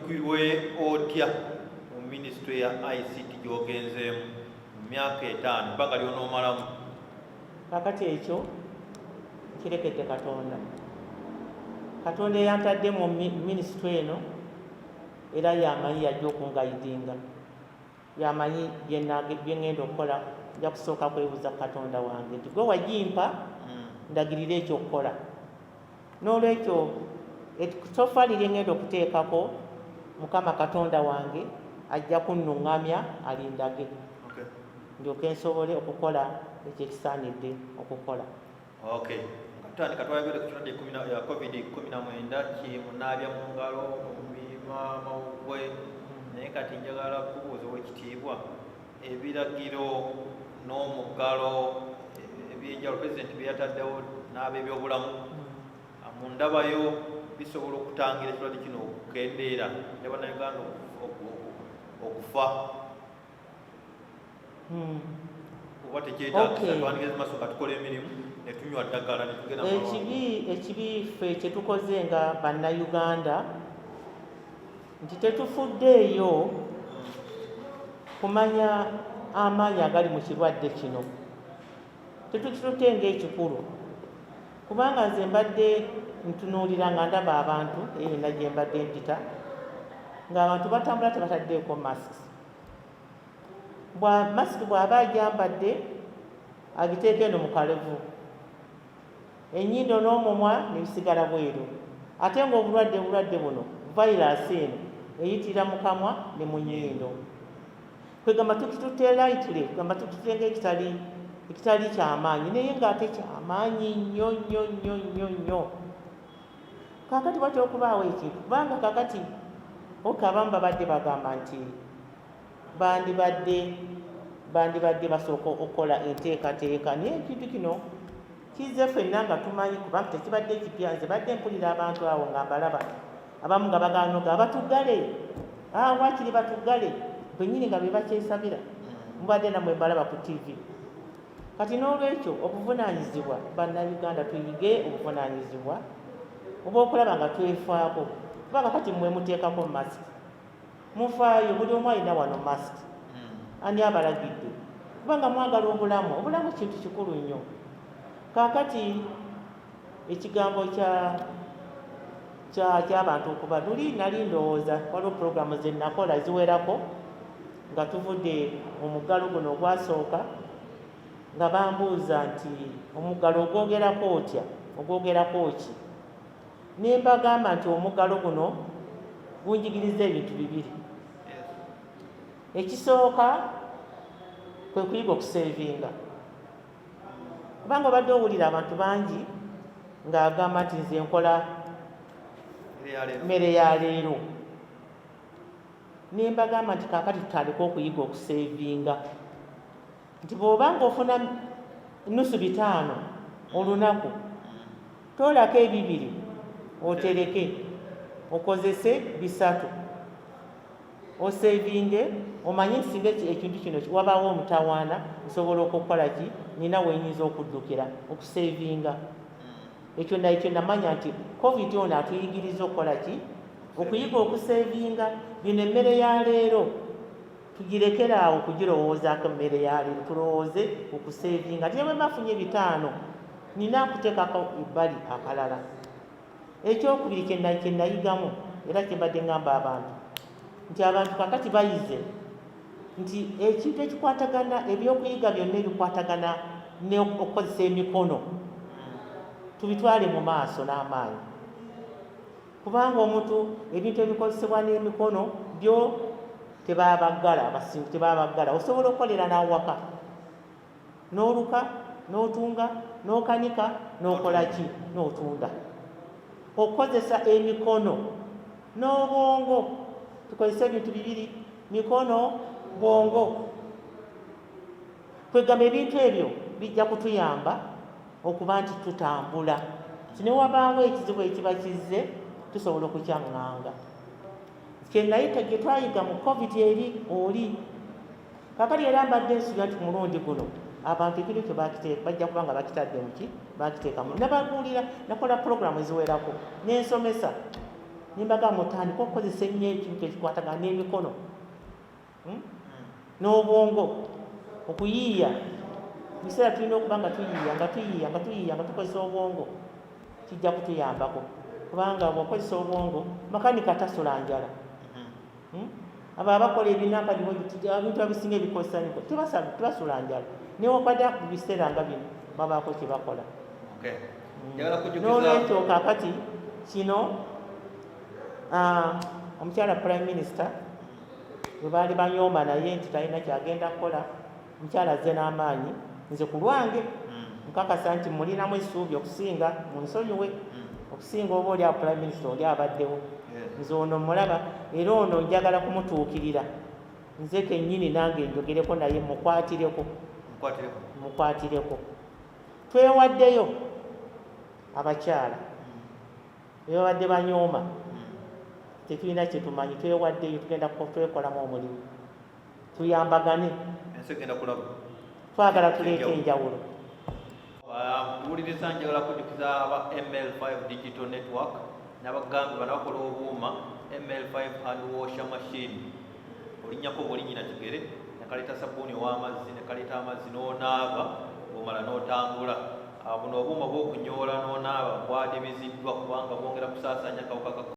ojjukirwe otya mu minisitule ya ICT gy'ogenzeemu mu myaka 5 bbanga ly'onoomalamu? Kakati ekyo kirekedde Katonda. Katonda eyantadde mu minisitule eno era yamanyi yajja okungayidinga, yamanyi bye ngenda okukola. Nja kusooka kwebuuza Katonda wange nti gwe wagimpa ndagirira ekyo okukola. N'olwekyo etoffaali lye ngenda okuteekako Mukama Katonda wange ajja kunnuŋŋamya alindage ndyoke nsobole okukola ekyo ekisaanidde okukola. Okay. Tutandika twayogera ku kirwadde ya COVID-19 kimunaabya mu ngalo omumima mawugwe naye kati njagala kubuuza ow'ekitiibwa ebiragiro n'omuggalo ebyenjawulo pulezidenti bye yataddewo n'ab'ebyobulamu mu ndabayo bisobola okutangira ekirwadde kino okukendeera ne bannayuganda okufa oba tekyetaagisa twandikeze maaso nga tukola emirimu ne tunywa ddagala ne tugenda ekibi ffe kye tukoze nga bannayuganda nti tetufuddeeyo kumanya amaanyi agali mu kirwadde kino, tetukitutenga ekikulu kubanga nze mbadde ntunuulira nga ndaba abantu eyina gye mbadde mpita ng'abantu batambula tebataddeeko masiki. Masiki bw'aba agyambadde agiteeka eno mu kalevu, ennyindo n'omumwa ne bisigala bweru, ate ng'obulwadde buno vayirasi eno eyitira mu kamwa ne mu nnyindo. Kwegamba tukitutte lightly, kwegamba tukitutenga ekitali kyamaanyi naye ng'ate kyamaanyi nnyo nnyo nnyo nnyo nnyo. Kaakati watya okubaawo ekintu kubanga kaakati abamu babadde bagamba nti bandibadde basooka okukola enteekateeka naye ekintu kino kizze ffenna nga tumanyi kubanga tekibadde kipya. Nze badde mpulira abantu awo nga mbalaba abamu nga baganoga batuggale wakiri batuggale bennyini nga be bakyesabira mubadde namwe mbalaba ku TV. Kati n'olwekyo obuvunaanyizibwa bannayuganda tuyige obuvunaanyizibwa obw'okulaba nga twefaako kubanga kati mmwe muteekako masiki mufaayo buli omu alina wano masiki ani abalagidde kubanga mwagala obulamu kintu kikulu nnyo. Kaakati ekigambo ky'abantu okuba luli nali ndowooza waliwo pulogulamu ze nakola ziwerako nga tuvudde omuggalo guno ogwasooka nga bambuuza nti omuggalo ogwogerako otya ogwogerako ki, ne mbagamba nti omuggalo guno gunjigiriza ebintu bibiri. Ekisooka kwe kuyiga okuseevinga kubanga obadde owulira abantu bangi ng'agamba nti nze nkola mmere ya leero, ne mbagamba nti kaakati tutandika okuyiga okuseevinga nti bw'obanga ofuna nusu 5 olunaku toolako 2 otereke okozese 3 oseevinge omanye singa ekintu kino wabaawo omutawaana nsobola okukola ki nina wenyinza okuddukira okuseevinga. Ekyo namanya nti covid ono atuyigiriza okukola ki okuyiga okuseevinga. Bino emmere ya leero tugirekera awo okugirowoozaako emmere ya leero tulowooze okuseevinga nti bwe bafunye 5 nina kuteekako ebbali akalala. Ekyokubiri kye nayigamu era kyembadde ngamba abantu nti abantu kakati bayize nti ekintu ekikwatagana ebyokuyiga byonna ebikwatagana n'okukozesa emikono tubitwale mu maaso n'amaanyi kubanga omuntu ebintu ebikozesebwa n'emikono byo tebabaggala osobola okukolera n'awaka n'oluka n'otunga n'okanika n'okola ki n'otunda. Okukozesa emikono n'obwongo tukozesa ebintu bibiri mikono bwongo. Kwegamba ebintu ebyo bijja kutuyamba okuba nti tutambula tinewabaawo ekizibu ekiba kizze tusobola okukyaŋŋanga. Kyenayita gye twayiga mu covid eri oli kakali era mbadde nsubira nti ku mulundi guno abantu ekiro kyo bajja kuba nga bakitadde muki bakiteekamu. Nababuulira nakola pulogulamu eziwerako nensomesa nimbagamba mutandika okukozesa ennyo ekintu ekikwatagana n'emikono n'obwongo okuyiiya biseera tulina okuba nga tuyiiya nga tukozesa obwongo kijja kutuyambako kubanga bw'okozesa obwongo makanika tasula njala abo abakola ebinamba ebintu abisinga ebikozesa tebasula njala newakadde mu biseera nga bino babaako kye bakola n'olwekyo kaakati kino omukyala prime minister bwe baali banyooma naye nti talina kyagenda kukola omukyala azze n'amaanyi nze ku lwange nkakasa nti mulinamu essuubi okusinga munsonyiwe okusinga oba oli awo prime minister oli abaddewo nze ono mulaba era ono njagala kumutuukirira nze kennyini nange njogereko naye mukwatireko twewaddeyo abakyala bewabadde banyooma tetulina kyetumanyi twewaddeyo tugenda twekolamu omulimu tuyambagane twagala tuleeta enjawulo tuwuliriza njagala kujjukiza aba ML5 Digital Network n'abagambi bano bakola obuuma ML5 hand washer machine olinnyako bwolinyina kigere nekaleeta sabbuuni ow'amazzi nekaleeta amazzi n'onaaba omala n'otambula buno obuuma bw'okunyoola n'onaaba bwadibiziddwa kubanga bwongera kusaasanya kawuka